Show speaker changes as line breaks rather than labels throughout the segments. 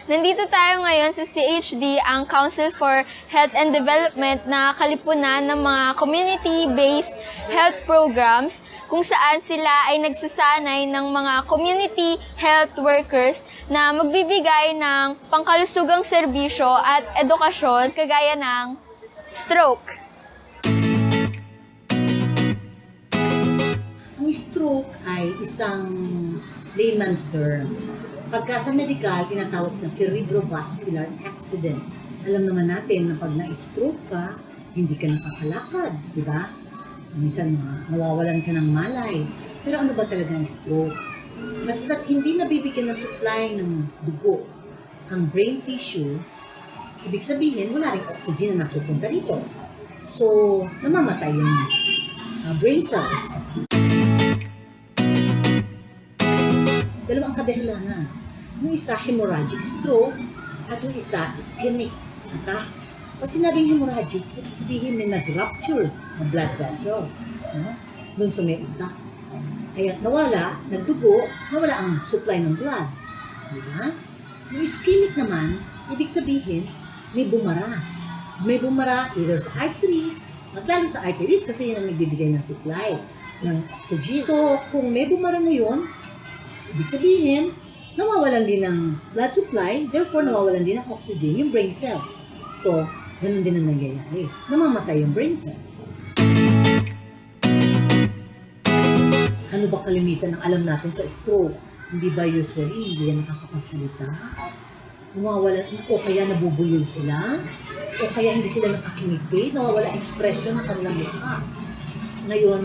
Nandito tayo ngayon sa CHD, ang Council for Health and Development na kalipunan ng mga community-based health programs kung saan sila ay nagsasanay ng mga community health workers na magbibigay ng pangkalusugang serbisyo at edukasyon kagaya ng stroke.
Ang stroke ay isang layman's term. Pagka sa medical, tinatawag sa cerebrovascular accident. Alam naman natin na pag na-stroke ka, hindi ka nakakalakad, di ba? Minsan nawawalan ka ng malay. Pero ano ba talaga ang stroke? Basta't hindi nabibigyan ng supply ng dugo ang brain tissue, ibig sabihin, wala ring oxygen na napupunta dito. So, namamatay yung brain cells. Dalawang kadahilanan. Yung isa, hemorrhagic stroke, at yung isa, ischemic attack. Pag sinabing hemorrhagic, ibig sabihin may nag-rupture ng blood vessel. No? Doon sa may utak. Kaya nawala, nagdugo, nawala ang supply ng blood. Diba? Yung ischemic naman, ibig sabihin, may bumara. May bumara either sa arteries, mas lalo sa arteries kasi yun ang nagbibigay ng supply ng oxygen. So, kung may bumara na yun, ibig sabihin, nawawalan din ng blood supply, therefore nawawalan din ng oxygen yung brain cell. So, ganun din ang nangyayari. Namamatay yung brain cell. Ano ba kalimitan ang alam natin sa stroke? Hindi ba usually hindi yan nakakapagsalita? Nawawalan, o kaya nabubulol sila? O kaya hindi sila nakakingipid? Nawawala expression ng kanilang mukha. Ngayon,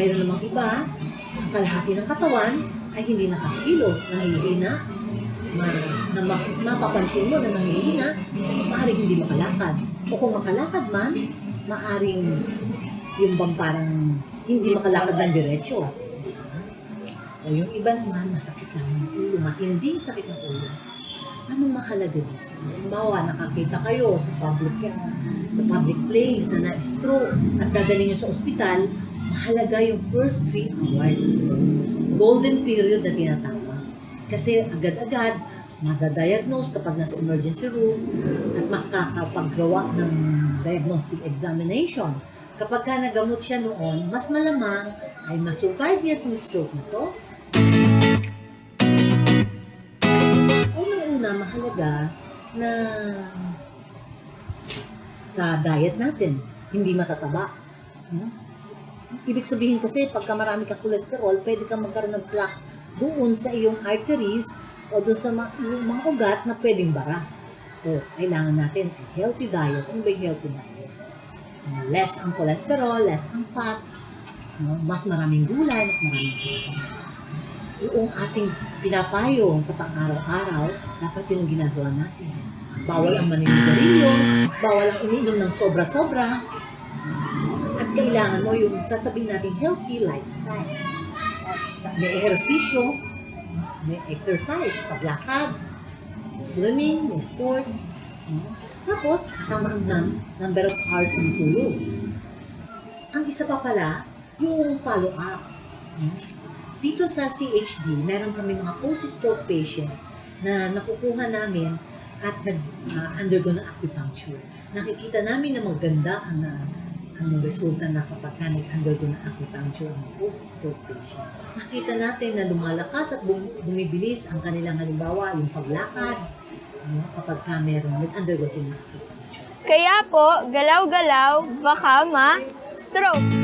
mayroon namang iba, ang kalahati ng katawan, ay hindi nakakilos, nangihina, mapapansin mo na nangihina, maaaring hindi makalakad. O kung makalakad man, maaaring yung bang parang hindi makalakad ng diretsyo. O yung iba naman, masakit lang ng ulo, matinding sakit ng ulo. Anong mahalaga dito? Halimbawa, nakakita kayo sa public place na na-stroke at dadalhin nyo sa ospital, mahalaga yung first 3 hours. Golden period na tinatawag. Kasi agad-agad, madadiagnose kapag nasa emergency room at makakapaggawa ng diagnostic examination. Kapag ka nagamot siya noon, mas malamang ay masurvive niya itong stroke na to. Unang-una, mahalaga na sa diet natin, hindi matataba. Ibig sabihin kasi, pagka marami ka cholesterol, pwede kang magkaroon ng plaque doon sa iyong arteries o doon sa mga ugat na pwedeng bara. So, kailangan natin a healthy diet. Ano ba yung healthy diet? Less ang cholesterol, less ang fats, mas maraming gulay, mas maraming protein. Yung ating pinapayo sa pang-araw-araw, dapat yun ang ginagawa natin. Bawal ang maninigarilyo, bawal ang uminom ng sobra-sobra, at kailangan mo yung sasabihin natin healthy lifestyle. May ehersisyo, may exercise, paglakad, swimming, may sports. Tapos, tama ang number of hours ng tulog. Ang isa pa pala, yung follow-up. Dito sa CHD, meron kami mga post-stroke patient na nakukuha namin at nag-undergo ng acupuncture. Nakikita namin na maganda ang resulta na kapag nag-undergo ng acupuncture ang post-stroke patient. Nakita natin na lumalakas at bumibilis ang kanilang halimbawa, yung paglakad, kapag meron nag-undergo sila ng acupuncture.
Kaya po, galaw-galaw, baka ma-stroke.